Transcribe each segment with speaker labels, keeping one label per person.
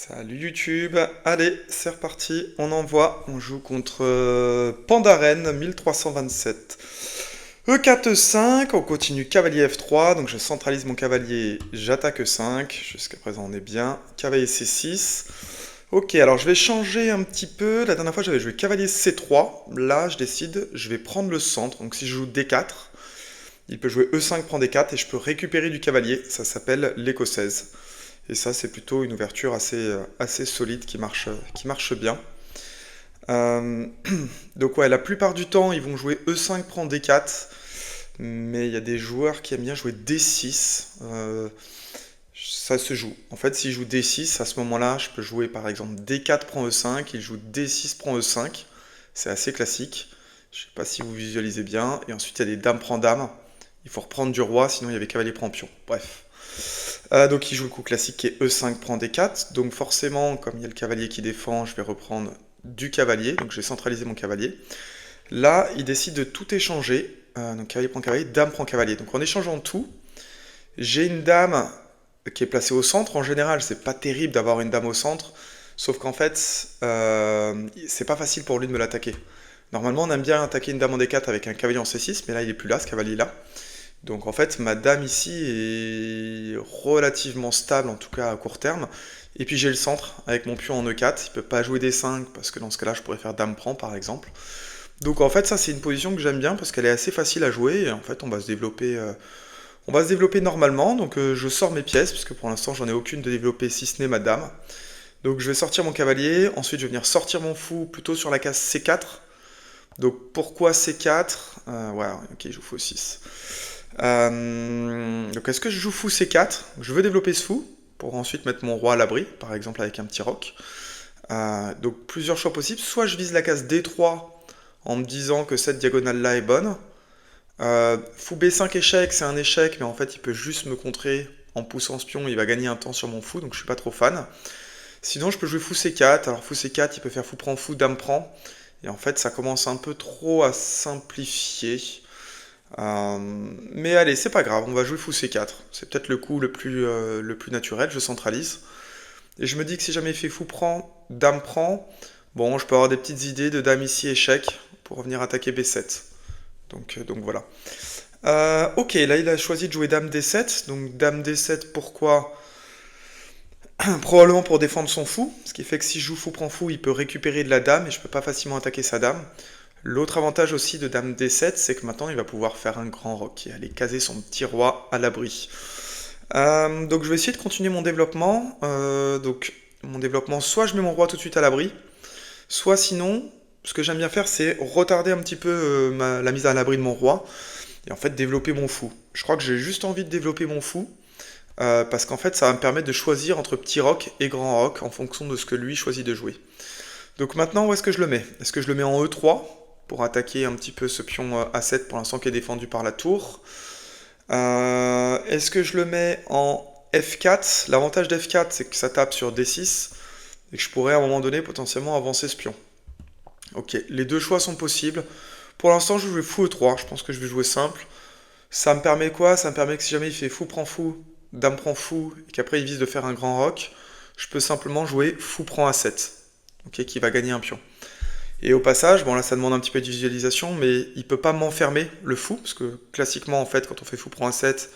Speaker 1: Salut YouTube, allez c'est reparti, on envoie, on joue contre Pandaren 1327. E4 E5, on continue cavalier F3, donc je centralise mon cavalier, j'attaque E5, jusqu'à présent on est bien, cavalier C6. Ok, alors je vais changer un petit peu, la dernière fois j'avais joué cavalier C3, là je décide, je vais prendre le centre, donc si je joue D4, il peut jouer E5 prend D4 et je peux récupérer du cavalier, ça s'appelle l'écossaise. Et ça, c'est plutôt une ouverture assez solide qui marche bien. Euh, donc ouais, la plupart du temps, ils vont jouer E5 prend D4, mais il y a des joueurs qui aiment bien jouer D6. Ça se joue. En fait, s'ils jouent D6, à ce moment-là, je peux jouer par exemple D4 prend E5, il joue D6 prend E5. C'est assez classique. Je sais pas si vous visualisez bien. Et ensuite, il y a des dames prend dame. Il faut reprendre du roi, sinon il y avait cavalier prend pion. Bref. Donc il joue le coup classique qui est E5 prend D4. Donc forcément, comme il y a le cavalier qui défend, je vais reprendre du cavalier. Donc je vais centraliser mon cavalier. Là, il décide de tout échanger. Donc cavalier prend cavalier, dame prend cavalier. Donc en échangeant tout, j'ai une dame qui est placée au centre. En général, c'est pas terrible d'avoir une dame au centre. Sauf qu'en fait, c'est pas facile pour lui de me l'attaquer. Normalement, on aime bien attaquer une dame en D4 avec un cavalier en C6, mais là, il est plus là, ce cavalier-là. Donc en fait, ma dame ici est relativement stable, en tout cas à court terme. Et puis j'ai le centre avec mon pion en E4. Il peut pas jouer D5 parce que dans ce cas-là, je pourrais faire dame prend par exemple. Donc en fait, ça c'est une position que j'aime bien parce qu'elle est assez facile à jouer et en fait, on va se développer normalement. Donc je sors mes pièces parce que pour l'instant, j'en ai aucune de développer si ce n'est ma dame. Donc je vais sortir mon cavalier. Ensuite, je vais venir sortir mon fou plutôt sur la case C4. Donc pourquoi C4 ouais, ok, je joue fou 6. Donc est-ce que je joue fou C4? Je veux développer ce fou pour ensuite mettre mon roi à l'abri, par exemple avec un petit roc. Donc plusieurs choix possibles. Soit je vise la case D3 en me disant que cette diagonale-là est bonne. Fou B5 échec, c'est un échec, mais en fait il peut juste me contrer en poussant ce pion, il va gagner un temps sur mon fou, donc je suis pas trop fan. Sinon je peux jouer fou C4, alors fou C4 il peut faire fou prend fou, dame prend. Et en fait ça commence un peu trop à simplifier. Mais allez, c'est pas grave, on va jouer fou C4. C'est peut-être le coup le plus naturel, je centralise. Et je me dis que si jamais il fait fou prend, dame prend, bon, je peux avoir des petites idées de dame ici échec pour venir attaquer B7. Donc voilà. Ok, là il a choisi de jouer dame D7. Donc dame D7, pourquoi? Probablement pour défendre son fou, ce qui fait que si je joue fou prend fou, il peut récupérer de la dame et je peux pas facilement attaquer sa dame. L'autre avantage aussi de dame D7, c'est que maintenant il va pouvoir faire un grand roc et aller caser son petit roi à l'abri. Donc je vais essayer de continuer mon développement. Soit je mets mon roi tout de suite à l'abri, soit sinon, ce que j'aime bien faire, c'est retarder un petit peu la mise à l'abri de mon roi et en fait développer mon fou. Je crois que j'ai juste envie de développer mon fou. Parce qu'en fait, ça va me permettre de choisir entre petit roc et grand roc en fonction de ce que lui choisit de jouer. Donc maintenant, où est-ce que je le mets? Est-ce que je le mets en E3 pour attaquer un petit peu ce pion A7 pour l'instant qui est défendu par la tour? Est-ce que je le mets en F4? L'avantage d'F4, c'est que ça tape sur D6 et que je pourrais à un moment donné potentiellement avancer ce pion. Ok, les deux choix sont possibles. Pour l'instant, je vais jouer fou E3. Je pense que je vais jouer simple. Ça me permet quoi? Ça me permet que si jamais il fait fou prend fou, dame prend fou, et qu'après il vise de faire un grand roc, je peux simplement jouer fou prend A7, ok, qui va gagner un pion. Et au passage, bon là ça demande un petit peu de visualisation, mais il peut pas m'enfermer le fou, parce que classiquement en fait quand on fait fou prend A7,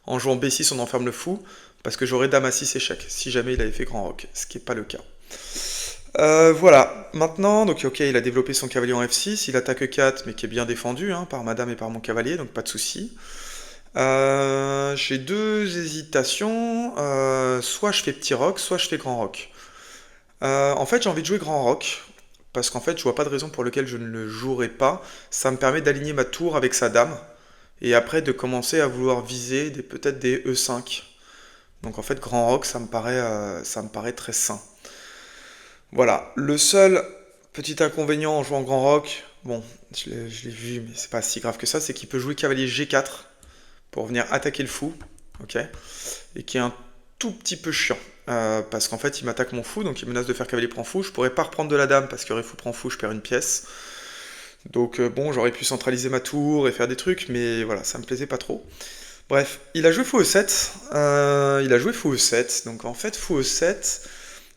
Speaker 1: en jouant B6 on enferme le fou, parce que j'aurais dame A6 échec, si jamais il avait fait grand roc, ce qui n'est pas le cas. Voilà, maintenant, donc ok, il a développé son cavalier en F6, il attaque E4, mais qui est bien défendu hein, par ma dame et par mon cavalier, donc pas de souci. J'ai deux hésitations, soit je fais petit roc, soit je fais grand roc. En fait, j'ai envie de jouer grand roc, parce qu'en fait, je vois pas de raison pour laquelle je ne le jouerai pas. Ça me permet d'aligner ma tour avec sa dame, et après de commencer à vouloir viser peut-être des E5. Donc en fait, grand roc, ça me paraît très sain. Voilà, le seul petit inconvénient en jouant grand roc, bon, je l'ai vu, mais c'est pas si grave que ça, c'est qu'il peut jouer cavalier G4 pour venir attaquer le fou, ok, et qui est un tout petit peu chiant, parce qu'en fait il m'attaque mon fou, donc il menace de faire cavalier prend fou, je pourrais pas reprendre de la dame parce qu'il y aurait fou prend fou, je perds une pièce, donc bon, j'aurais pu centraliser ma tour et faire des trucs, mais voilà, ça me plaisait pas trop. Bref, il a joué fou E7, donc en fait fou E7,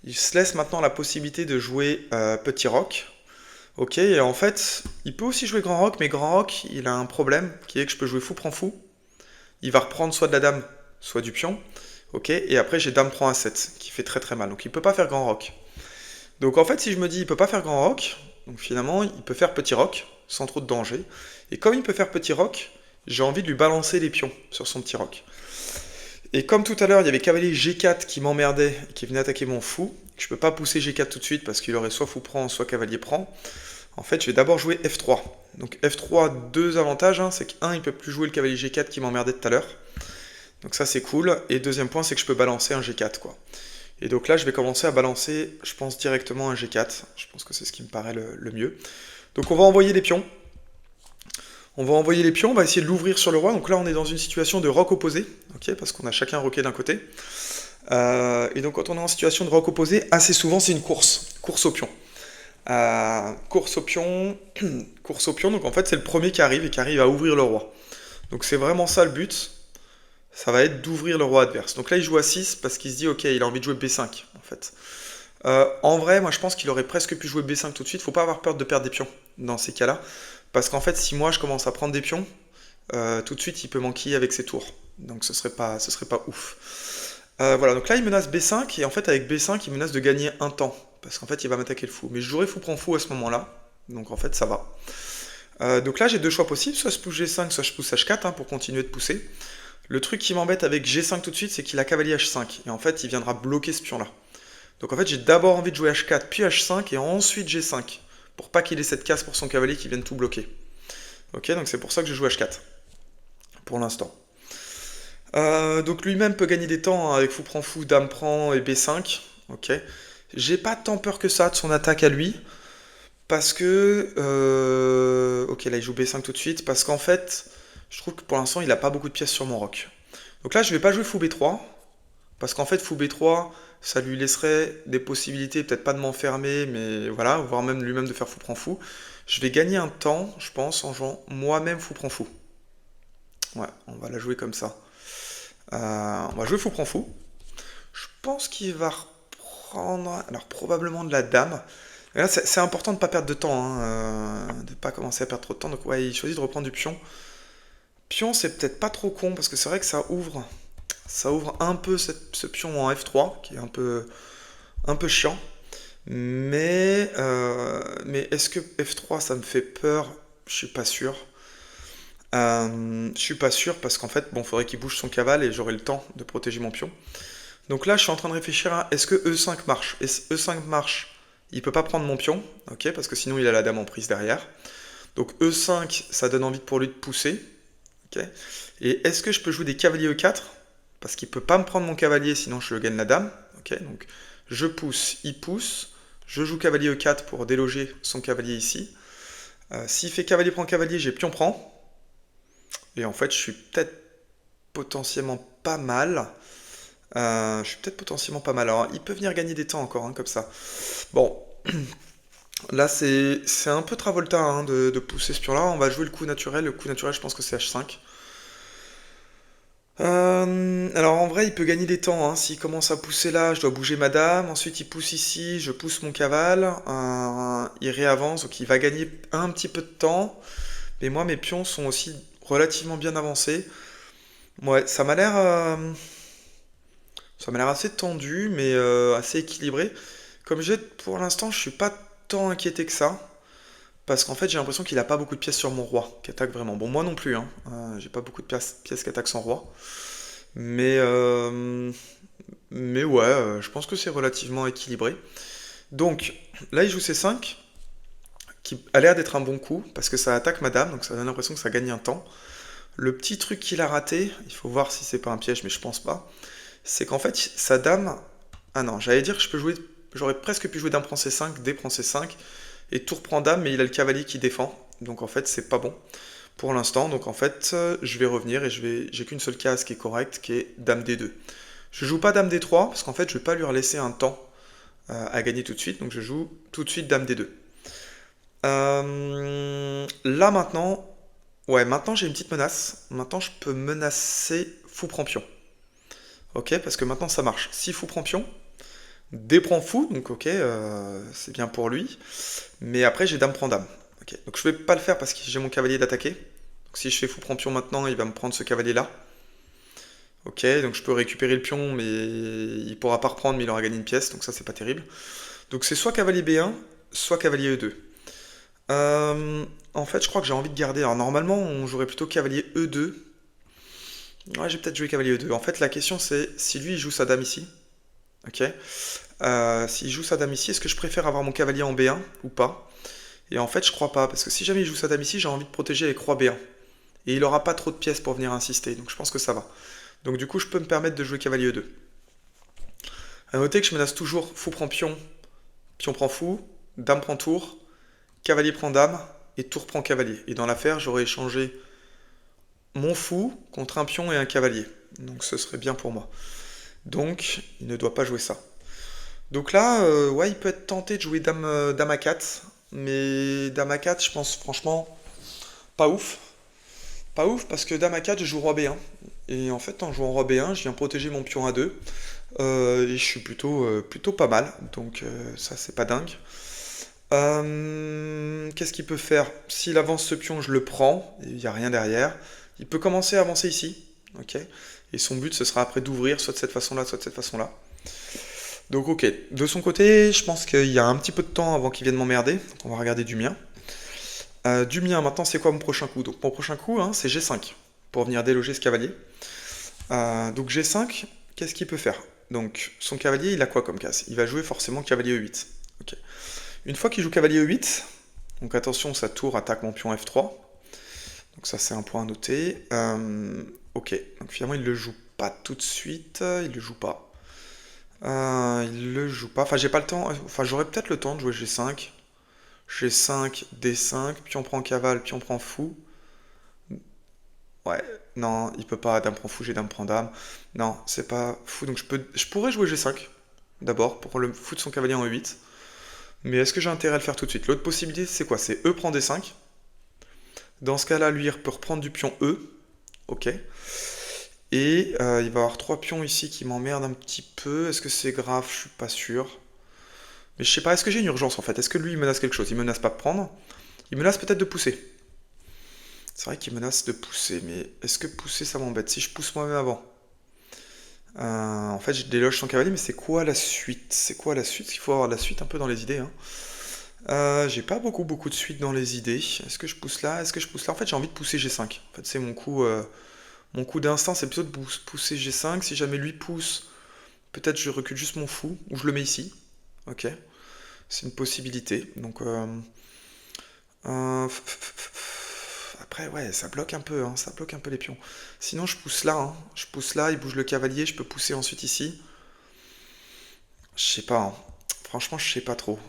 Speaker 1: il se laisse maintenant la possibilité de jouer petit roc. Ok, et en fait, il peut aussi jouer grand roc, mais grand roc, il a un problème, qui est que je peux jouer fou prend fou. Il va reprendre soit de la dame, soit du pion. Ok, et après j'ai dame prend A7, qui fait très très mal. Donc il peut pas faire grand roc. Donc en fait, si je me dis il peut pas faire grand roc, donc finalement il peut faire petit roc, sans trop de danger. Et comme il peut faire petit roc, j'ai envie de lui balancer les pions sur son petit roc. Et comme tout à l'heure, il y avait cavalier G4 qui m'emmerdait et qui venait attaquer mon fou, je peux pas pousser G4 tout de suite parce qu'il aurait soit fou prend, soit cavalier prend. En fait, je vais d'abord jouer F3. Donc F3, deux avantages, hein, c'est qu'un, il peut plus jouer le cavalier G4 qui m'emmerdait tout à l'heure. Donc ça, c'est cool. Et deuxième point, c'est que je peux balancer un G4, quoi. Et donc là, je vais commencer à balancer, je pense, directement un G4. Je pense que c'est ce qui me paraît le mieux. Donc on va envoyer les pions. On va envoyer les pions, on va essayer de l'ouvrir sur le roi. Donc là, on est dans une situation de roc opposé, ok, parce qu'on a chacun roqué d'un côté. Et donc quand on est en situation de roc opposé, assez souvent, c'est une course au pion. Course au pion, course au pion, donc en fait c'est le premier qui arrive et qui arrive à ouvrir le roi. Donc c'est vraiment ça le but, ça va être d'ouvrir le roi adverse. Donc là il joue à 6 parce qu'il se dit ok il a envie de jouer B5 en fait. En vrai moi je pense qu'il aurait presque pu jouer B5 tout de suite, faut pas avoir peur de perdre des pions dans ces cas-là. Parce qu'en fait si moi je commence à prendre des pions, tout de suite il peut manquer avec ses tours. Donc ce serait pas ouf. Voilà, donc là il menace B5 et en fait avec B5 il menace de gagner un temps. Parce qu'en fait il va m'attaquer le fou. Mais je jouerai fou prend fou à ce moment-là. Donc en fait ça va. Donc là j'ai deux choix possibles, soit je pousse G5, soit je pousse H4 hein, pour continuer de pousser. Le truc qui m'embête avec G5 tout de suite c'est qu'il a cavalier H5. Et en fait il viendra bloquer ce pion-là. Donc en fait j'ai d'abord envie de jouer H4 puis H5 et ensuite G5. Pour pas qu'il ait cette case pour son cavalier qui vienne tout bloquer. Ok, donc c'est pour ça que je joue H4. Pour l'instant. Donc lui-même peut gagner des temps hein, avec fou prend fou, dame prend et B5. Ok. J'ai pas tant peur que ça de son attaque à lui. Parce que... ok, là il joue B5 tout de suite. Parce qu'en fait, je trouve que pour l'instant il a pas beaucoup de pièces sur mon roc. Donc là je vais pas jouer fou B3. Parce qu'en fait fou B3, ça lui laisserait des possibilités, peut-être pas de m'enfermer, mais voilà, voire même lui-même de faire fou prend fou. Je vais gagner un temps, je pense, en jouant moi-même fou prend fou. Ouais, on va la jouer comme ça. On va jouer fou prend fou. Je pense qu'il va reprendre, alors probablement de la dame. Et là, c'est important de ne pas perdre de temps, hein, de ne pas commencer à perdre trop de temps. Donc ouais, il choisit de reprendre du pion. Pion, c'est peut-être pas trop con, parce que c'est vrai que ça ouvre un peu ce pion en F3, qui est un peu chiant. Mais est-ce que F3, ça me fait peur? Je suis pas sûr. Je suis pas sûr parce qu'en fait, bon, faudrait qu'il bouge son cavale et j'aurai le temps de protéger mon pion. Donc là, je suis en train de réfléchir à est-ce que E5 marche? Et E5 marche, il peut pas prendre mon pion, ok, parce que sinon il a la dame en prise derrière. Donc E5, ça donne envie pour lui de pousser, ok. Et est-ce que je peux jouer des cavaliers E4? Parce qu'il peut pas me prendre mon cavalier, sinon je gagne la dame, ok. Donc je pousse, il pousse, je joue cavalier E4 pour déloger son cavalier ici. S'il fait cavalier prend cavalier, j'ai pion prend. Et en fait, je suis peut-être potentiellement pas mal. Alors, il peut venir gagner des temps encore, hein, comme ça. Bon, là, c'est un peu Travolta hein, de pousser ce pion-là. On va jouer le coup naturel. Le coup naturel, je pense que c'est H5. Alors, en vrai, il peut gagner des temps. Hein. S'il commence à pousser là, je dois bouger ma dame. Ensuite, il pousse ici, je pousse mon cavale. Il réavance, donc il va gagner un petit peu de temps. Mais moi, mes pions sont aussi relativement bien avancés. Ouais, ça m'a l'air assez tendu, mais assez équilibré. Comme j'ai pour l'instant, je suis pas tant inquiété que ça. Parce qu'en fait, j'ai l'impression qu'il a pas beaucoup de pièces sur mon roi qui attaque vraiment. Bon, moi non plus, hein. J'ai pas beaucoup de pièces qui attaquent son roi. Mais, euh, mais ouais, je pense que c'est relativement équilibré. Donc, là, il joue C5, qui a l'air d'être un bon coup, parce que ça attaque madame, donc ça donne l'impression que ça gagne un temps. Le petit truc qu'il a raté, il faut voir si c'est pas un piège, mais je pense pas, c'est qu'en fait, sa dame... Ah non, j'allais dire que j'aurais presque pu jouer dame prend C5, D prend C5, et tour prend dame, mais il a le cavalier qui défend. Donc en fait, c'est pas bon pour l'instant. Donc en fait, je vais revenir et j'ai qu'une seule case qui est correcte, qui est dame D2. Je joue pas dame D3, parce qu'en fait, je vais pas lui laisser un temps à gagner tout de suite. Donc je joue tout de suite dame D2. Là maintenant... Ouais, maintenant j'ai une petite menace. Maintenant, je peux menacer fou prend pion. Ok, parce que maintenant ça marche. Si fou prend pion, D prend fou, donc ok, c'est bien pour lui. Mais après, j'ai dame prend dame. Ok. Donc je vais pas le faire parce que j'ai mon cavalier d'attaquer. Donc si je fais fou prend pion maintenant, il va me prendre ce cavalier-là. Ok, donc je peux récupérer le pion, mais il pourra pas reprendre, mais il aura gagné une pièce, donc ça c'est pas terrible. Donc c'est soit cavalier B1, soit cavalier E2. En fait, je crois que j'ai envie de garder. Alors normalement, on jouerait plutôt cavalier E2. Ouais, j'ai peut-être joué cavalier E2. En fait, la question c'est si lui il joue sa dame ici. Ok. S'il joue sa dame ici, est-ce que je préfère avoir mon cavalier en B1 ou pas? Et en fait, je crois pas, parce que si jamais il joue sa dame ici, j'ai envie de protéger avec roi B1. Et il aura pas trop de pièces pour venir insister, donc je pense que ça va. Donc du coup, je peux me permettre de jouer cavalier E2. A noter que je menace toujours fou prend pion, pion prend fou, dame prend tour, cavalier prend dame, et tour prend cavalier. Et dans l'affaire, j'aurais échangé mon fou contre un pion et un cavalier. Donc ce serait bien pour moi. Donc, il ne doit pas jouer ça. Donc là, ouais, il peut être tenté de jouer dame, dame à 4. Mais dame à 4, je pense franchement, pas ouf. Pas ouf parce que dame à 4, je joue roi B1. Et en fait, en jouant roi B1, je viens protéger mon pion A2. Et je suis plutôt pas mal. Donc ça, c'est pas dingue. Qu'est-ce qu'il peut faire? S'il avance ce pion, je le prends. Il n'y a rien derrière. Il peut commencer à avancer ici. Ok. Et son but, ce sera après d'ouvrir, soit de cette façon-là, soit de cette façon-là. Donc ok. De son côté, je pense qu'il y a un petit peu de temps avant qu'il vienne m'emmerder. Donc on va regarder du mien. Du mien, maintenant, c'est quoi mon prochain coup? Donc mon prochain coup, hein, c'est G5. Pour venir déloger ce cavalier. Donc G5, qu'est-ce qu'il peut faire? Donc son cavalier, il a quoi comme casse? Il va jouer forcément cavalier E8. Ok. Une fois qu'il joue cavalier E8, donc attention, sa tour attaque mon pion F3. Donc ça c'est un point à noter. Ok, donc finalement il le joue pas tout de suite, il le joue pas. Il le joue pas, enfin j'ai pas le temps, enfin j'aurais peut-être le temps de jouer G5. G5, D5, pion prend cavale, pion prend fou. Ouais, non, il peut pas, dame prend fou, j'ai dame prend dame. Non, c'est pas fou, donc je pourrais jouer G5, d'abord, pour le foutre son cavalier en E8. Mais est-ce que j'ai intérêt à le faire tout de suite? L'autre possibilité, c'est quoi? C'est E prend D5. Dans ce cas-là, lui, il peut reprendre du pion E. Ok. Et il va avoir trois pions ici qui m'emmerdent un petit peu. Est-ce que c'est grave? Je suis pas sûr. Mais je sais pas, est-ce que j'ai une urgence en fait? Est-ce que lui, il menace quelque chose? Il menace pas de prendre. Il menace peut-être de pousser. C'est vrai qu'il menace de pousser, mais est-ce que pousser, ça m'embête? Si je pousse moi-même avant. En fait, je déloge son cavalier, mais c'est quoi la suite? C'est quoi la suite? Il faut avoir la suite un peu dans les idées, hein. J'ai pas beaucoup de suite dans les idées. Est-ce que je pousse là? Est-ce que je pousse là? En fait, j'ai envie de pousser G5. En fait, c'est mon coup d'instinct, c'est plutôt de pousser G5. Si jamais lui pousse, peut-être je recule juste mon fou, ou je le mets ici. Ok, c'est une possibilité. Donc, euh, après, ouais, ça bloque un peu, hein, ça bloque un peu les pions. Sinon, je pousse là, hein. Je pousse là, il bouge le cavalier, je peux pousser ensuite ici. Je sais pas, hein. Franchement, je sais pas trop.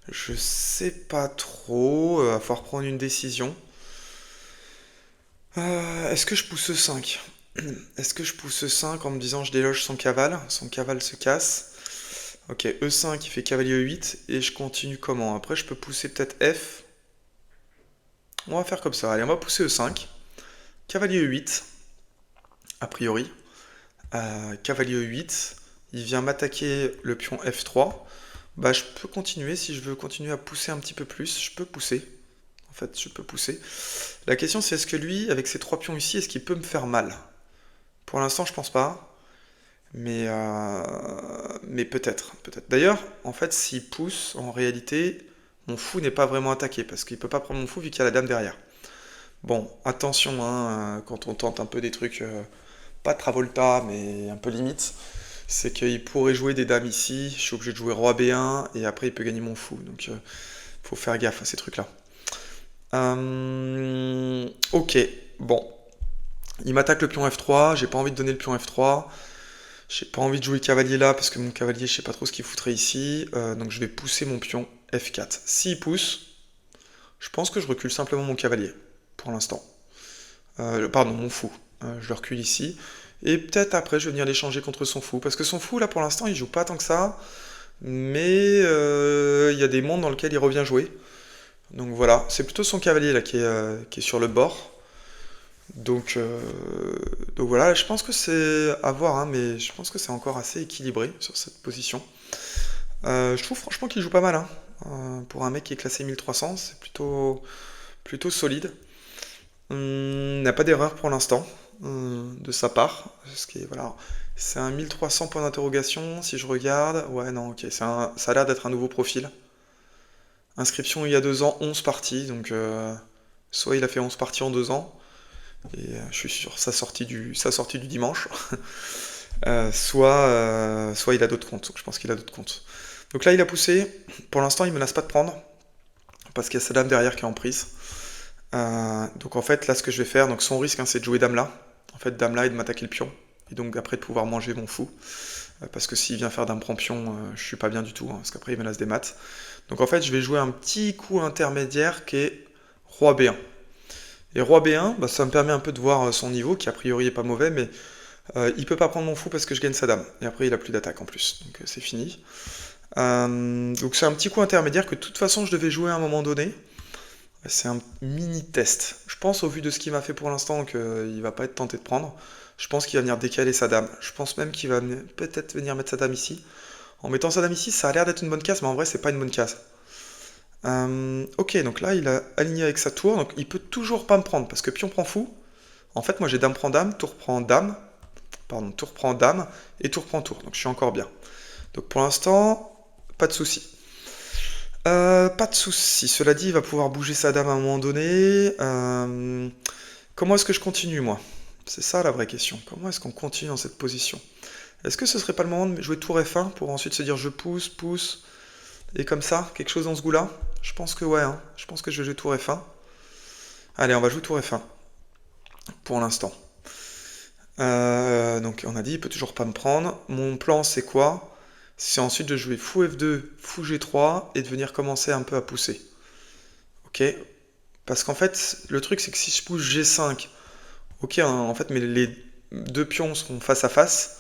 Speaker 1: Je sais pas trop. Va falloir prendre une décision. Est-ce que je pousse E5? Est-ce que je pousse E5 en me disant je déloge son cavale? Son cavale se casse. Ok, E5 il fait cavalier E8 et je continue comment? Après je peux pousser peut-être F. On va faire comme ça. Allez, on va pousser E5. Cavalier E8, a priori. Cavalier E8. Il vient m'attaquer le pion F3. Bah je peux continuer si je veux continuer à pousser un petit peu plus. Je peux pousser. En fait, je peux pousser. La question c'est est-ce que lui, avec ses trois pions ici, est-ce qu'il peut me faire mal? Pour l'instant, je pense pas. Mais peut-être, peut-être. D'ailleurs, en fait, s'il pousse, en réalité, mon fou n'est pas vraiment attaqué, parce qu'il peut pas prendre mon fou vu qu'il y a la dame derrière. Bon, attention, hein, quand on tente un peu des trucs, pas Travolta, mais un peu limite, c'est qu'il pourrait jouer des dames ici, je suis obligé de jouer roi B1, et après il peut gagner mon fou, donc faut faire gaffe à ces trucs-là. Ok, bon. Il m'attaque le pion F3, j'ai pas envie de donner le pion F3. J'ai pas envie de jouer cavalier là parce que mon cavalier, je sais pas trop ce qu'il foutrait ici. Donc je vais pousser mon pion F4. S'il pousse, je pense que je recule simplement mon cavalier pour l'instant. Pardon, mon fou. Je le recule ici. Et peut-être après, je vais venir l'échanger contre son fou. Parce que son fou, là, pour l'instant, il joue pas tant que ça. Mais il y a des mondes dans lesquels il revient jouer. Donc voilà, c'est plutôt son cavalier là qui est sur le bord. Donc voilà, je pense que c'est à voir, hein, mais je pense que c'est encore assez équilibré sur cette position. Je trouve franchement qu'il joue pas mal, hein. Pour un mec qui est classé 1300, c'est plutôt solide. Il n'a pas d'erreur pour l'instant de sa part. Voilà, c'est un 1300 points d'interrogation. Si je regarde, ouais, non, ok, ça a l'air d'être un nouveau profil. Inscription il y a 2 ans, 11 parties. Donc, soit il a fait 11 parties en 2 ans, et je suis sur sa sortie du dimanche, soit il a d'autres comptes. Donc, je pense qu'il a d'autres comptes. Donc là, il a poussé. Pour l'instant, il ne menace pas de prendre, parce qu'il y a sa dame derrière qui est en prise. Donc en fait, là, ce que je vais faire, donc son risque, hein, c'est de jouer dame là. En fait, dame là et de m'attaquer le pion. Et donc après de pouvoir manger mon fou. Parce que s'il vient faire dame prend pion, je suis pas bien du tout, hein, parce qu'après il menace des maths. Donc en fait, je vais jouer un petit coup intermédiaire qui est roi B1. Et roi B1, bah, ça me permet un peu de voir son niveau, qui a priori est pas mauvais, mais il peut pas prendre mon fou parce que je gagne sa dame. Et après, il a plus d'attaque en plus. Donc c'est fini. Donc c'est un petit coup intermédiaire que de toute façon je devais jouer à un moment donné. C'est un mini test. Je pense, au vu de ce qu'il m'a fait pour l'instant, qu'il va pas être tenté de prendre. Je pense qu'il va venir décaler sa dame. Je pense même qu'il va peut-être venir mettre sa dame ici. En mettant sa dame ici, ça a l'air d'être une bonne case, mais en vrai, c'est pas une bonne case. Ok, donc là, il a aligné avec sa tour, donc il peut toujours pas me prendre, parce que pion prend fou. En fait, moi, j'ai dame prend dame, tour prend dame, pardon, tour prend dame, et tour prend tour, donc je suis encore bien. Donc pour l'instant, pas de souci. Pas de souci. Cela dit, il va pouvoir bouger sa dame à un moment donné. Comment est-ce que je continue, moi? C'est ça la vraie question. Comment est-ce qu'on continue dans cette position? Est-ce que ce serait pas le moment de jouer tour F1 pour ensuite se dire je pousse, pousse, et comme ça, quelque chose dans ce goût-là? Je pense que ouais, hein. Je pense que je vais jouer tour F1. Allez, on va jouer tour F1 pour l'instant. Donc on a dit, il peut toujours pas me prendre. Mon plan, c'est quoi? C'est ensuite de jouer fou F2, fou G3 et de venir commencer un peu à pousser. Ok? Parce qu'en fait, le truc, c'est que si je pousse G5, ok, hein, en fait, mais les deux pions seront face à face.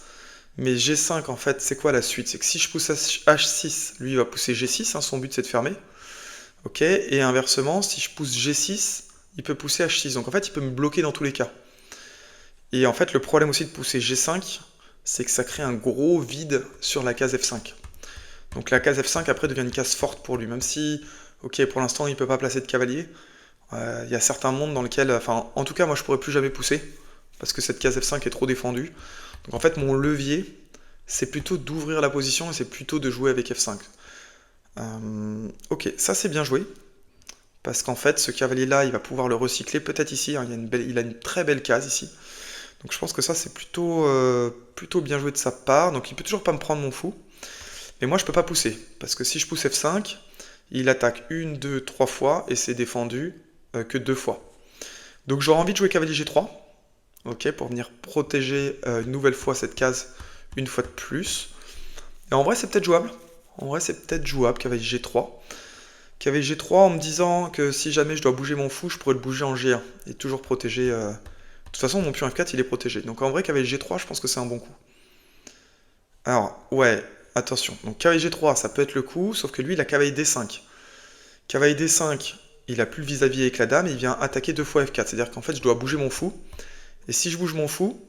Speaker 1: Mais G5, en fait, c'est quoi la suite? C'est que si je pousse H6, lui, il va pousser G6, hein, son but, c'est de fermer. Ok? Et inversement, si je pousse G6, il peut pousser H6. Donc en fait, il peut me bloquer dans tous les cas. Et en fait, le problème aussi de pousser G5, c'est que ça crée un gros vide sur la case F5. Donc la case F5 après devient une case forte pour lui, même si, ok, pour l'instant il peut pas placer de cavalier. Il y a certains mondes dans lesquels, enfin, en tout cas, moi je pourrais plus jamais pousser parce que cette case F5 est trop défendue. Donc en fait, mon levier, c'est plutôt d'ouvrir la position et c'est plutôt de jouer avec F5. Ok, ça c'est bien joué. Parce qu'en fait, ce cavalier-là, il va pouvoir le recycler peut-être ici, hein, il a une très belle case ici. Donc je pense que ça, c'est plutôt bien joué de sa part. Donc il peut toujours pas me prendre mon fou. Mais moi, je peux pas pousser. Parce que si je pousse F5, il attaque 1, 2, 3 fois et c'est défendu que 2 fois. Donc j'aurais envie de jouer cavalier G3. Ok, pour venir protéger une nouvelle fois cette case une fois de plus. Et en vrai, c'est peut-être jouable. En vrai, c'est peut-être jouable, cavalier G3. Cavalier G3 en me disant que si jamais je dois bouger mon fou, je pourrais le bouger en G1 et toujours protéger. De toute façon, mon pion F4, il est protégé. Donc en vrai, cavalier G3, je pense que c'est un bon coup. Alors, ouais, attention. Donc cavalier G3, ça peut être le coup, sauf que lui, il a cavalier D5. Cavalier D5, il a plus le vis-à-vis avec la dame, et il vient attaquer 2 fois F4. C'est-à-dire qu'en fait, je dois bouger mon fou. Et si je bouge mon fou,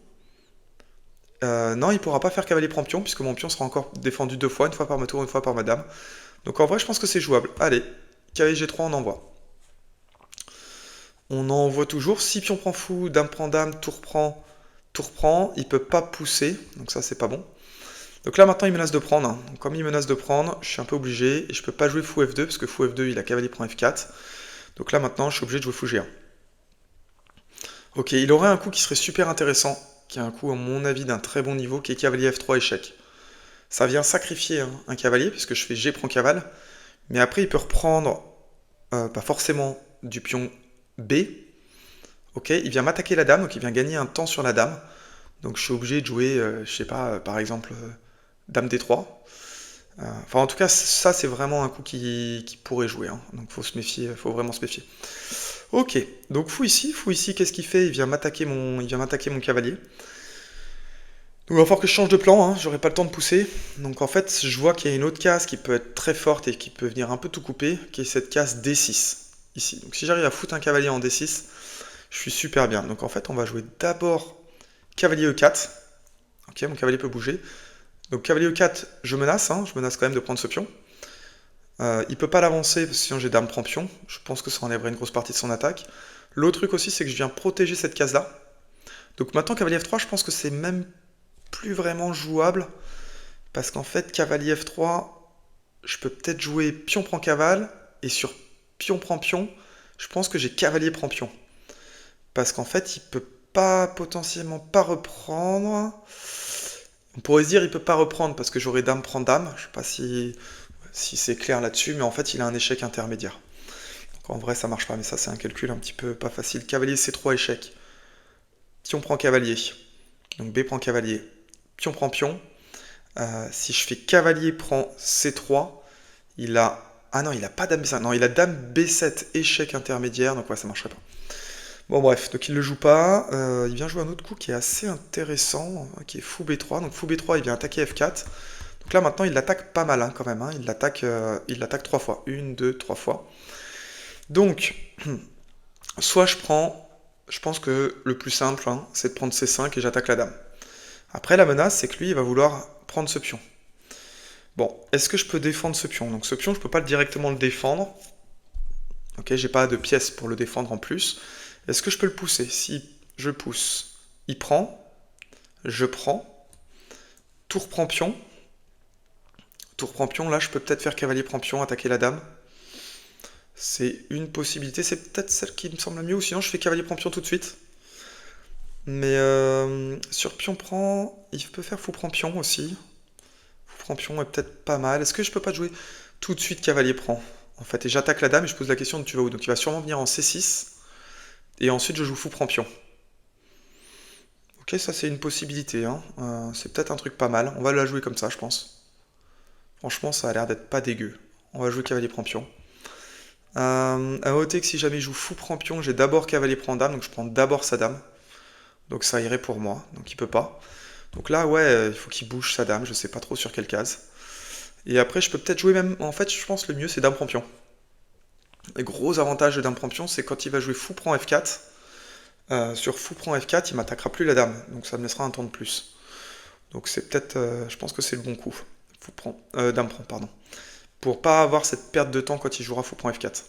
Speaker 1: non, il pourra pas faire cavalier prend pion, puisque mon pion sera encore défendu 2 fois, une fois par ma tour, une fois par ma dame. Donc en vrai, je pense que c'est jouable. Allez, cavalier G3, on envoie. On envoie toujours. Si pion prend fou, dame prend dame, tour prend, il peut pas pousser, donc ça c'est pas bon. Donc là maintenant il menace de prendre, hein. Donc, comme il menace de prendre, je suis un peu obligé, et je peux pas jouer fou F2, parce que fou F2 il a cavalier prend F4. Donc là maintenant je suis obligé de jouer fou G1. Ok, il aurait un coup qui serait super intéressant, qui est un coup à mon avis d'un très bon niveau, qui est cavalier F3 échec. Ça vient sacrifier hein, un cavalier, puisque je fais G prend cavale, mais après il peut reprendre, pas forcément du pion B. Ok, il vient m'attaquer la dame, donc il vient gagner un temps sur la dame. Donc je suis obligé de jouer, je sais pas, par exemple, dame D3. Enfin, en tout cas, ça c'est vraiment un coup qui pourrait jouer, hein. Donc faut se méfier, faut vraiment se méfier. Ok, donc fou ici, qu'est-ce qu'il fait? Il vient m'attaquer mon cavalier. Donc il va falloir que je change de plan, hein. J'aurai pas le temps de pousser. Donc en fait, je vois qu'il y a une autre case qui peut être très forte et qui peut venir un peu tout couper, qui est cette case D6, ici. Donc si j'arrive à foutre un cavalier en D6, je suis super bien. Donc en fait, on va jouer d'abord cavalier E4. Ok, mon cavalier peut bouger. Donc cavalier E4, je menace, hein, je menace quand même de prendre ce pion. Il peut pas l'avancer, parce que sinon j'ai dame prend pion. Je pense que ça enlèverait une grosse partie de son attaque. L'autre truc aussi, c'est que je viens protéger cette case-là. Donc maintenant, cavalier F3, je pense que c'est même plus vraiment jouable. Parce qu'en fait, cavalier F3, je peux peut-être jouer pion prend cavale. Et sur pion prend pion, je pense que j'ai cavalier prend pion. Parce qu'en fait, il peut pas potentiellement pas reprendre. On pourrait se dire il peut pas reprendre parce que j'aurais dame prend dame. Je sais pas si c'est clair là-dessus, mais en fait, il a un échec intermédiaire. Donc en vrai, ça marche pas, mais ça, c'est un calcul un petit peu pas facile. Cavalier C3 échec. Pion prend cavalier. Donc B prend cavalier. Pion prend pion. Si je fais cavalier prend C3, il a... Ah non, il a pas dame B5. Non, il a dame B7 échec intermédiaire. Donc ouais, ça marcherait pas. Bon bref, donc il le joue pas. Il vient jouer un autre coup qui est assez intéressant, qui est fou B3. Donc fou B3, il vient attaquer F4. Donc là maintenant, il l'attaque pas mal hein, quand même. Hein. Il l'attaque 3 fois. 1, 2, 3 fois. Donc, soit je pense que le plus simple, hein, c'est de prendre C5 et j'attaque la dame. Après, la menace, c'est que lui, il va vouloir prendre ce pion. Bon, est-ce que je peux défendre ce pion? Donc ce pion, je peux pas directement le défendre. Ok, j'ai pas de pièces pour le défendre en plus. Est-ce que je peux le pousser? Si je pousse, il prend, je prends, tour prend pion. Tour prend pion, là je peux peut-être faire cavalier prend pion, attaquer la dame. C'est une possibilité, c'est peut-être celle qui me semble la mieux, ou sinon je fais cavalier prend pion tout de suite. Mais sur pion prend, il peut faire fou prend pion aussi. Fou prend pion est peut-être pas mal. Est-ce que je peux pas jouer tout de suite cavalier prend? En fait, et j'attaque la dame et je pose la question de tu vas où? Donc il va sûrement venir en C6. Et ensuite je joue fou prend pion. Ok, ça c'est une possibilité. Hein. C'est peut-être un truc pas mal. On va la jouer comme ça, je pense. Franchement, ça a l'air d'être pas dégueu. On va jouer cavalier prend pion. À noter que si jamais je joue fou prend pion, j'ai d'abord cavalier prend dame, donc je prends d'abord sa dame. Donc ça irait pour moi, donc il peut pas. Donc là, ouais, il faut qu'il bouge sa dame, je sais pas trop sur quelle case. Et après, je peux peut-être jouer même... En fait, je pense que le mieux, c'est dame prend pion. Le gros avantage de dame prend pion, c'est quand il va jouer fou prend F4. Sur fou prend F4, il m'attaquera plus la dame, donc ça me laissera un temps de plus. Donc c'est peut-être... je pense que c'est le bon coup. Fou prend... dame prend, pardon. Pour pas avoir cette perte de temps quand il jouera fou prend F4.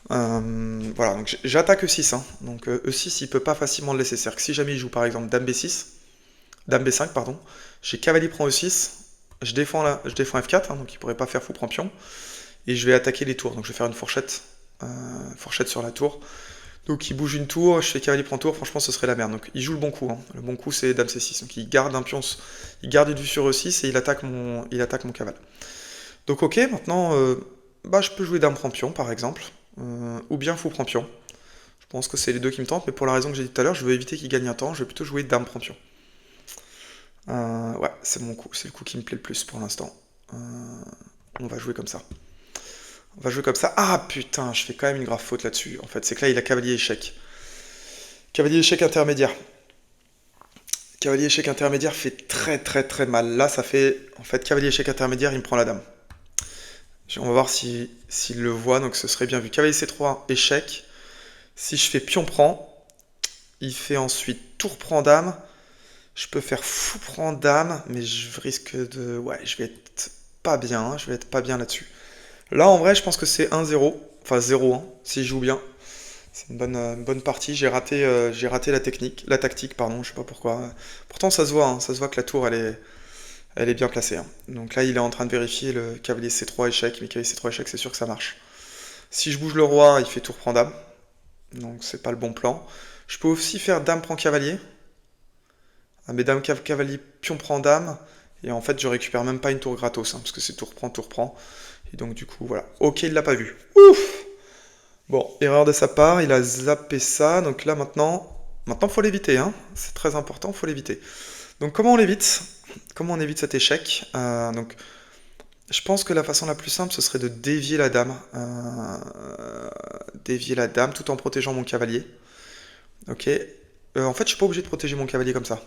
Speaker 1: Voilà, donc j'attaque E6, hein. Donc E6, il peut pas facilement le laisser. C'est-à-dire que si jamais il joue par exemple dame B6, dame B5, pardon, j'ai cavalier prend E6, je défends F4, hein, donc il pourrait pas faire fou prend pion, et je vais attaquer les tours. Donc je vais faire une fourchette sur la tour. Donc il bouge une tour, je fais cavalier prend tour, franchement ce serait la merde. Donc il joue le bon coup, hein. Le bon coup c'est dame C6. Donc il garde un pion, il garde une vue sur E6 et il attaque mon cavale. Donc ok, maintenant je peux jouer dame prend pion par exemple. Ou bien fou prend pion. Je pense que c'est les deux qui me tentent, mais pour la raison que j'ai dit tout à l'heure, je veux éviter qu'il gagne un temps, je vais plutôt jouer dame prend pion. Ouais, c'est mon coup, c'est le coup qui me plaît le plus pour l'instant. On va jouer comme ça. On va jouer comme ça. Ah putain, je fais quand même une grave faute là-dessus. En fait, c'est que là, il a cavalier échec. Cavalier échec intermédiaire. Cavalier échec intermédiaire fait très très très mal. Là, ça fait... En fait, cavalier échec intermédiaire, il me prend la dame. On va voir s'il le voit, donc ce serait bien vu. Cavalier C3, échec. Si je fais pion prend, il fait ensuite tour prend dame. Je peux faire fou prend dame, mais je risque de... Ouais, je vais être pas bien, hein, je vais être pas bien là-dessus. Là, en vrai, je pense que c'est 1-0. Enfin, 0-1, si je joue bien. C'est une bonne partie. J'ai raté la tactique, pardon, je sais pas pourquoi. Pourtant, ça se voit, hein, ça se voit que la tour, elle est bien placée. Hein. Donc là, il est en train de vérifier le cavalier C3 échec, mais cavalier C3 échec, c'est sûr que ça marche. Si je bouge le roi, il fait tour prend dame. Donc c'est pas le bon plan. Je peux aussi faire dame prend cavalier. Ah, mais dame cavalier pion prend dame. Et en fait, je récupère même pas une tour gratos, hein, parce que c'est tour prend, tour prend. Et donc du coup, voilà. Ok, il l'a pas vu. Ouf! Bon, erreur de sa part, il a zappé ça. Donc là, maintenant, faut l'éviter. Hein. C'est très important, faut l'éviter. Donc comment on l'évite? Comment on évite cet échec? Donc, je pense que la façon la plus simple, ce serait de dévier la dame. Dévier la dame tout en protégeant mon cavalier. Ok. En fait, je suis pas obligé de protéger mon cavalier comme ça.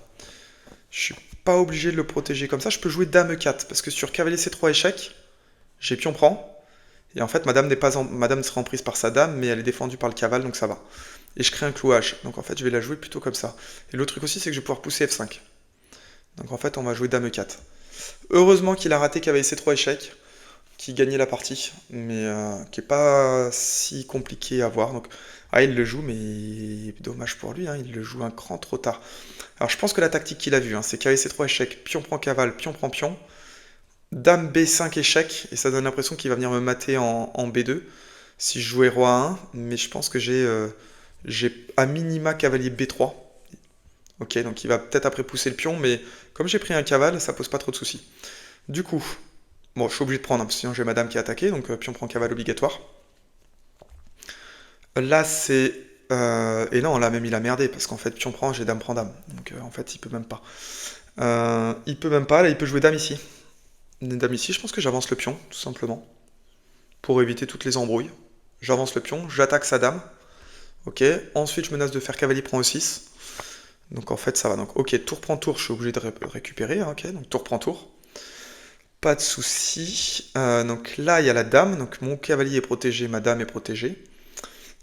Speaker 1: Je suis pas obligé de le protéger comme ça. Je peux jouer dame E4, parce que sur cavalier C3 échec, j'ai pion prend. Et en fait, madame sera en prise par sa dame, mais elle est défendue par le cavale, donc ça va. Et je crée un clouage. Donc en fait, je vais la jouer plutôt comme ça. Et l'autre truc aussi, c'est que je vais pouvoir pousser F5. Donc en fait, on va jouer Dame E4. Heureusement qu'il a raté cavalier C3 échec, qui gagnait la partie, mais qui est pas si compliqué à voir. Donc, il le joue, mais dommage pour lui, hein, il le joue un cran trop tard. Alors je pense que la tactique qu'il a vue, hein, c'est cavalier C3 échec, pion prend cavale, pion prend pion, Dame B5 échec, et ça donne l'impression qu'il va venir me mater en B2 si je jouais roi 1, mais je pense que j'ai à minima cavalier B3. Ok, donc il va peut-être après pousser le pion, mais comme j'ai pris un cavale, ça pose pas trop de soucis. Du coup, bon, je suis obligé de prendre, hein, parce que sinon j'ai madame qui est attaquée, donc pion prend cavale obligatoire. Là, c'est... et non, là même il a merdé, parce qu'en fait, pion prend, j'ai dame prend dame. Donc en fait, il peut même pas. Il peut même pas, là il peut jouer dame ici. Dame ici, je pense que j'avance le pion, tout simplement. Pour éviter toutes les embrouilles. J'avance le pion, j'attaque sa dame. Ok, ensuite je menace de faire cavalier prend E6. Donc en fait ça va. Donc ok, tour prend tour, je suis obligé de récupérer. Hein, ok, donc tour prend tour. Pas de souci. Donc là il y a la dame, donc mon cavalier est protégé, ma dame est protégée.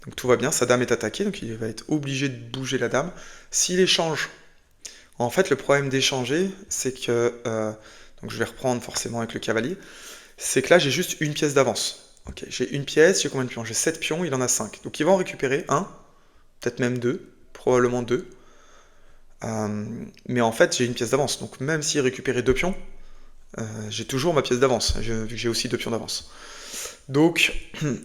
Speaker 1: Donc tout va bien, sa dame est attaquée, donc il va être obligé de bouger la dame. S'il échange, en fait le problème d'échanger, c'est que... donc je vais reprendre forcément avec le cavalier. C'est que là j'ai juste une pièce d'avance. Ok, j'ai une pièce, j'ai combien de pions? J'ai 7 pions, il en a 5. Donc il va en récupérer un, peut-être même deux, probablement deux. Mais en fait j'ai une pièce d'avance. Donc même s'il récupérait 2 pions, j'ai toujours ma pièce d'avance, vu que j'ai aussi 2 pions d'avance. Donc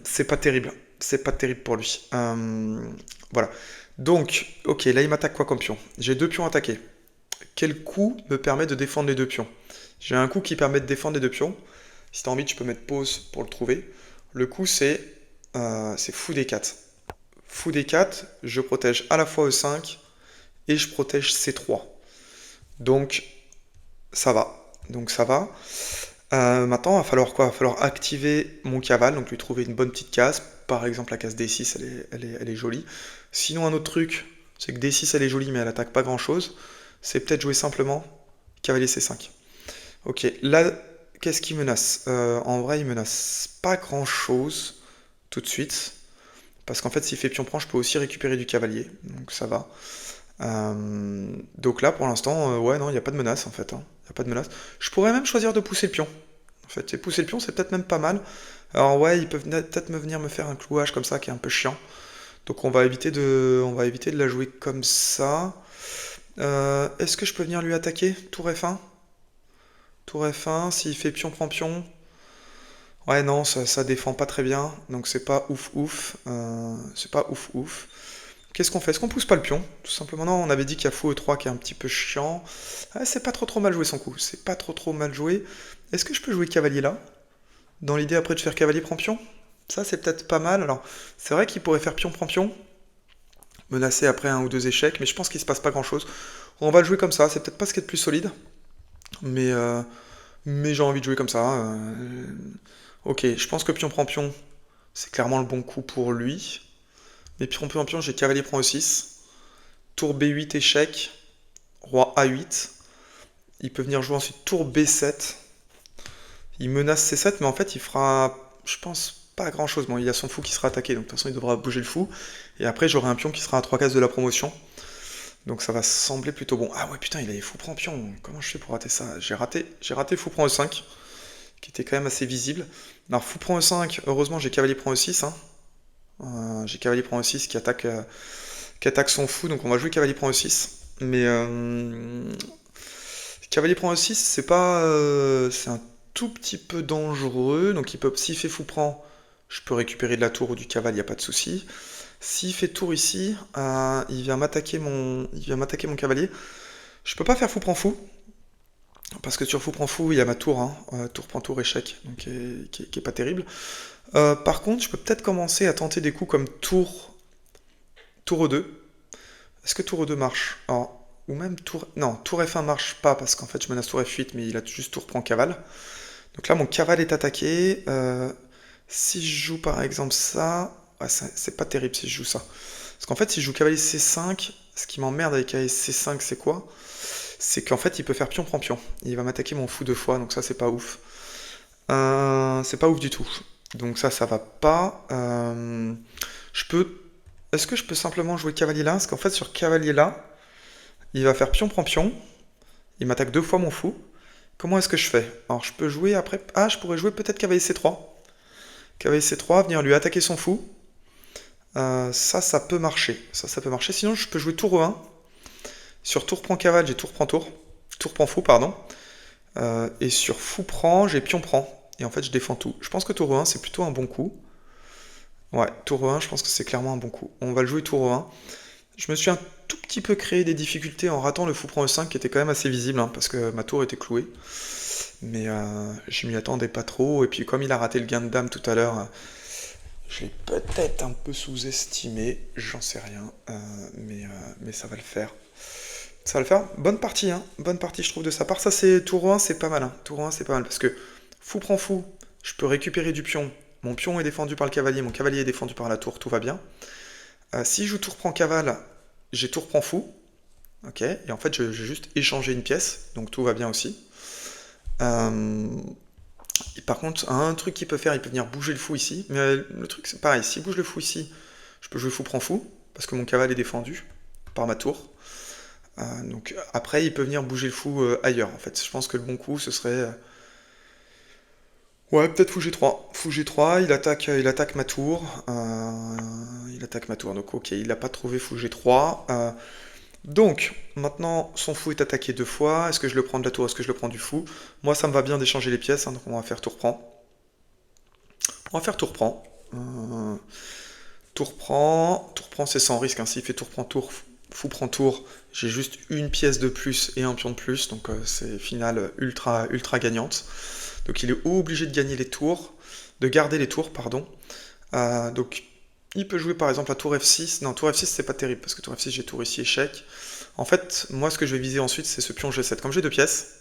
Speaker 1: c'est pas terrible. C'est pas terrible pour lui. Voilà. Donc, ok, là il m'attaque quoi comme pion? J'ai 2 pions attaqués. Quel coup me permet de défendre les 2 pions? J'ai un coup qui permet de défendre les 2 pions. Si t'as envie, tu peux mettre pause pour le trouver. Le coup, c'est fou D4. Fou D4, je protège à la fois E5 et je protège C3. Donc, ça va. Maintenant, il va falloir quoi? Il va falloir activer mon cavale, donc lui trouver une bonne petite case. Par exemple, la case D6, elle est jolie. Sinon, un autre truc, c'est que D6, elle est jolie, mais elle attaque pas grand-chose. C'est peut-être jouer simplement cavalier C5. Ok, là, qu'est-ce qu'il menace? En vrai, il menace pas grand-chose tout de suite. Parce qu'en fait, s'il fait pion prend, je peux aussi récupérer du cavalier. Donc ça va. Donc là, pour l'instant, ouais, non, il n'y a pas de menace en fait. Il n'y a pas de menace. Je pourrais même choisir de pousser le pion. En fait, et pousser le pion, c'est peut-être même pas mal. Alors ouais, ils peuvent peut-être venir me faire un clouage comme ça qui est un peu chiant. Donc on va éviter de la jouer comme ça. Est-ce que je peux venir lui attaquer? Tour F1? Tour F1, s'il fait pion prend pion. Ouais, non, ça défend pas très bien. Donc c'est pas ouf ouf. C'est pas ouf ouf. Qu'est-ce qu'on fait? Est-ce qu'on pousse pas le pion? Tout simplement, non, on avait dit qu'il y a fou E3 qui est un petit peu chiant. Ah, c'est pas trop mal joué son coup. C'est pas trop mal joué. Est-ce que je peux jouer cavalier là? Dans l'idée après de faire cavalier prend pion? Ça, c'est peut-être pas mal. Alors, c'est vrai qu'il pourrait faire pion prend pion. Menacer après un ou deux échecs, mais je pense qu'il se passe pas grand-chose. On va le jouer comme ça. C'est peut-être pas ce qui est le plus solide. Mais j'ai envie de jouer comme ça. Ok, je pense que pion prend pion, c'est clairement le bon coup pour lui. Mais pion prend pion, j'ai cavalier prend E6. Tour B8 échec. Roi A8. Il peut venir jouer ensuite tour B7. Il menace C7, mais en fait il fera, je pense, pas grand chose. Bon, il y a son fou qui sera attaqué, donc de toute façon il devra bouger le fou. Et après j'aurai un pion qui sera à 3 cases de la promotion. Donc ça va sembler plutôt bon. Ah ouais, putain, il avait fou prend pion. Comment je fais pour rater ça? J'ai raté fou prend E5, qui était quand même assez visible. Alors fou prend E5, heureusement j'ai cavalier prend E6. J'ai cavalier prend E6 qui attaque son fou, donc on va jouer cavalier prend E6. Mais cavalier prend E6, c'est pas, c'est un tout petit peu dangereux. Donc s'il fait fou prend, je peux récupérer de la tour ou du cavalier, y a pas de souci. S'il fait tour ici, il vient m'attaquer mon cavalier. Je peux pas faire fou prend fou. Parce que sur fou prend fou, il y a ma tour, tour prend tour échec, donc qui est pas terrible. Par contre, je peux peut-être commencer à tenter des coups comme tour E2. Est-ce que tour E2 marche? Alors, ou même tour... Non, tour F1 marche pas, parce qu'en fait je menace tour F8, mais il a juste tour prend cavale. Donc là, mon cavale est attaqué. Si je joue par exemple ça... Ouais, c'est pas terrible si je joue ça. Parce qu'en fait, si je joue cavalier C5, ce qui m'emmerde avec cavalier C5, c'est quoi? C'est qu'en fait, il peut faire pion prend pion. Il va m'attaquer mon fou deux fois, donc ça, c'est pas ouf. C'est pas ouf du tout. Donc ça va pas. Je peux... Est-ce que je peux simplement jouer cavalier là? Parce qu'en fait, sur cavalier là, il va faire pion prend pion. Il m'attaque 2 fois mon fou. Comment est-ce que je fais? Alors, je peux jouer après... Ah, je pourrais jouer peut-être cavalier C3. Cavalier C3, venir lui attaquer son fou. Ça peut marcher. Ça peut marcher. Sinon, je peux jouer tour E1. Sur tour prend cavale, j'ai tour prend tour. Tour prend fou, pardon. Et sur fou prend, j'ai pion prend. Et en fait, je défends tout. Je pense que tour E1, c'est plutôt un bon coup. Ouais, tour E1, je pense que c'est clairement un bon coup. On va le jouer tour E1. Je me suis un tout petit peu créé des difficultés en ratant le fou prend E5 qui était quand même assez visible, hein, parce que ma tour était clouée. Mais je m'y attendais pas trop. Et puis comme il a raté le gain de dame tout à l'heure, je l'ai peut-être un peu sous-estimé. J'en sais rien. Mais ça va le faire. Ça va le faire. Bonne partie, hein. Bonne partie, je trouve, de sa part. Ça, c'est tour 1, c'est pas mal. Hein. Tour 1, c'est pas mal. Parce que fou prend fou, je peux récupérer du pion. Mon pion est défendu par le cavalier, mon cavalier est défendu par la tour, tout va bien. Si je joue tour prend cavale, j'ai tour prend fou. Ok, et en fait, j'ai juste échangé une pièce, donc tout va bien aussi. Et par contre, un truc qu'il peut faire, il peut venir bouger le fou ici. Mais le truc, c'est pareil, s'il bouge le fou ici, je peux jouer fou prend fou, parce que mon cavale est défendu par ma tour. Donc après, il peut venir bouger le fou ailleurs, en fait. Je pense que le bon coup, ce serait... Ouais, peut-être fou G3. Fou G3, il attaque ma tour. Il attaque ma tour, donc ok, il n'a pas trouvé fou G3. Donc, maintenant, son fou est attaqué 2 fois. Est-ce que je le prends de la tour? Est-ce que je le prends du fou? Moi, ça me va bien d'échanger les pièces, hein, donc on va faire tour prend. On va faire tour prend. Tour prend. Tour prend, c'est sans risque. Hein. S'il fait tour prend tour, fou prend tour, j'ai juste une pièce de plus et un pion de plus. Donc c'est finale ultra gagnante. Donc il est obligé de gagner les tours. De garder les tours, pardon. Donc il peut jouer par exemple à tour F6. Non, tour F6 c'est pas terrible parce que tour F6 j'ai tour ici échec. En fait, moi ce que je vais viser ensuite c'est ce pion G7. Comme j'ai 2 pièces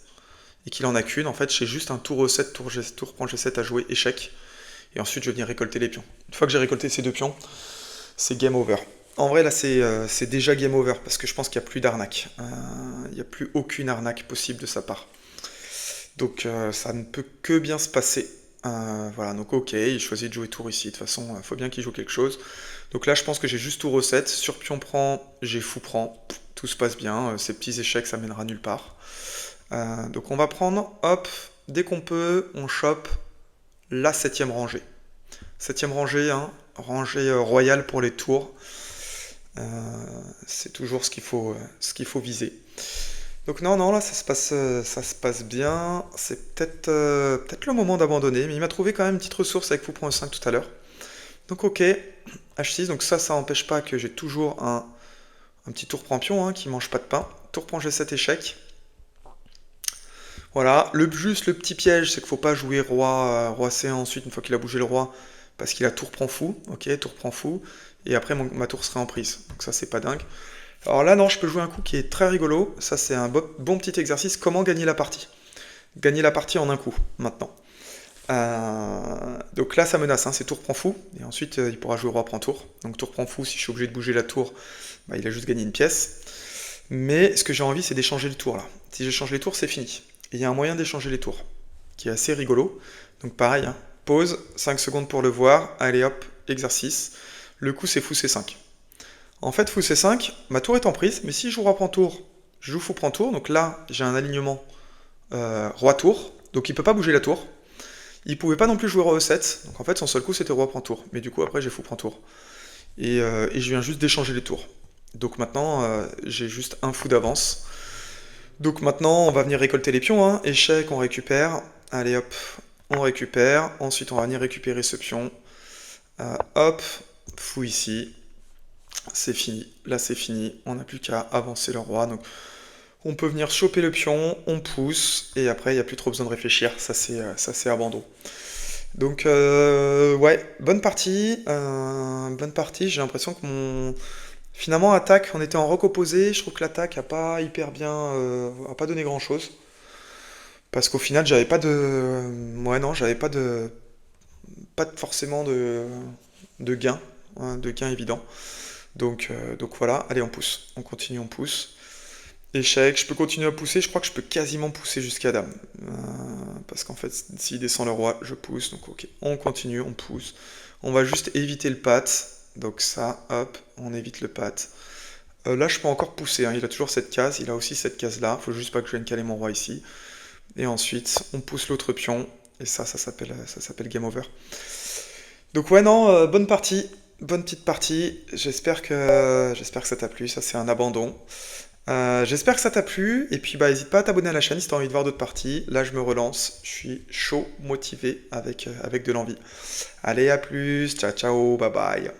Speaker 1: et qu'il en a qu'une, en fait j'ai juste un tour E7, tour prend G7 à jouer échec. Et ensuite je vais venir récolter les pions. Une fois que j'ai récolté ces 2 pions, c'est game over. En vrai là c'est déjà game over parce que je pense qu'il n'y a plus d'arnaque. Il n'y a plus aucune arnaque possible de sa part. Donc ça ne peut que bien se passer. Voilà, donc ok, il choisit de jouer tour ici. De toute façon, il faut bien qu'il joue quelque chose. Donc là, je pense que j'ai juste tour E7. Sur pion prend, j'ai fou prend. Tout se passe bien. Ces petits échecs, ça mènera nulle part. Donc on va prendre, hop, dès qu'on peut, on chope la 7ème rangée. 7ème rangée, hein, rangée royale pour les tours. C'est toujours ce qu'il faut viser. Donc non, là ça se passe bien. C'est peut-être le moment d'abandonner, mais il m'a trouvé quand même une petite ressource avec fou prend E5 tout à l'heure. Donc ok, H6, donc ça n'empêche pas que j'ai toujours un petit tour prend pion hein, qui mange pas de pain. Tour prend G7 échec. Voilà, juste le petit piège, c'est qu'il faut pas jouer roi C1 ensuite une fois qu'il a bougé le roi, parce qu'il a tour prend fou, ok, tour prend fou, et après ma tour serait en prise. Donc ça c'est pas dingue. Alors là, non, je peux jouer un coup qui est très rigolo. Ça, c'est un bon petit exercice. Comment gagner la partie? Gagner la partie en un coup, maintenant. Donc là, ça menace. Hein, c'est tour prend fou. Et ensuite, il pourra jouer roi prend tour. Donc tour prend fou, si je suis obligé de bouger la tour, bah, il a juste gagné une pièce. Mais ce que j'ai envie, c'est d'échanger le tour, là. Si j'échange les tours, c'est fini. Et il y a un moyen d'échanger les tours, qui est assez rigolo. Donc pareil, hein, pause, 5 secondes pour le voir. Allez hop, exercice. Le coup, c'est fou C5. En fait, fou C5, ma tour est en prise, mais si je joue roi prend tour, je joue fou prend tour, donc là, j'ai un alignement roi tour, donc il peut pas bouger la tour. Il pouvait pas non plus jouer roi E7, donc en fait, son seul coup, c'était roi prend tour. Mais du coup, après, j'ai fou prend tour. Et je viens juste d'échanger les tours. Donc maintenant, j'ai juste un fou d'avance. Donc maintenant, on va venir récolter les pions. Hein. Échec, on récupère. Allez, hop, on récupère. Ensuite, on va venir récupérer ce pion. Hop, fou ici. C'est fini, là c'est fini, on n'a plus qu'à avancer le roi, donc on peut venir choper le pion, on pousse, et après il n'y a plus trop besoin de réfléchir, ça c'est abandon. Donc ouais, bonne partie, j'ai l'impression que finalement attaque, on était en roc opposé, je trouve que l'attaque a pas hyper bien, a pas donné grand chose, parce qu'au final j'avais pas de... Ouais non, j'avais pas forcément de gain, hein, de gain évident. Donc voilà, allez on pousse, on continue, on pousse. Échec, je peux continuer à pousser, je crois que je peux quasiment pousser jusqu'à dame. Parce qu'en fait, s'il descend le roi, je pousse, donc ok. On continue, on pousse. On va juste éviter le pat. Donc ça, hop, on évite le pat. Là, je peux encore pousser, hein. Il a toujours cette case, il a aussi cette case-là. Faut juste pas que je vienne caler mon roi ici. Et ensuite, on pousse l'autre pion. Et ça s'appelle game over. Donc ouais, non, bonne partie. Bonne petite partie. J'espère que ça t'a plu. Ça, c'est un abandon. J'espère que ça t'a plu. Et puis, bah, n'hésite pas à t'abonner à la chaîne si t'as envie de voir d'autres parties. Là, je me relance. Je suis chaud, motivé, avec de l'envie. Allez, à plus. Ciao, ciao. Bye bye.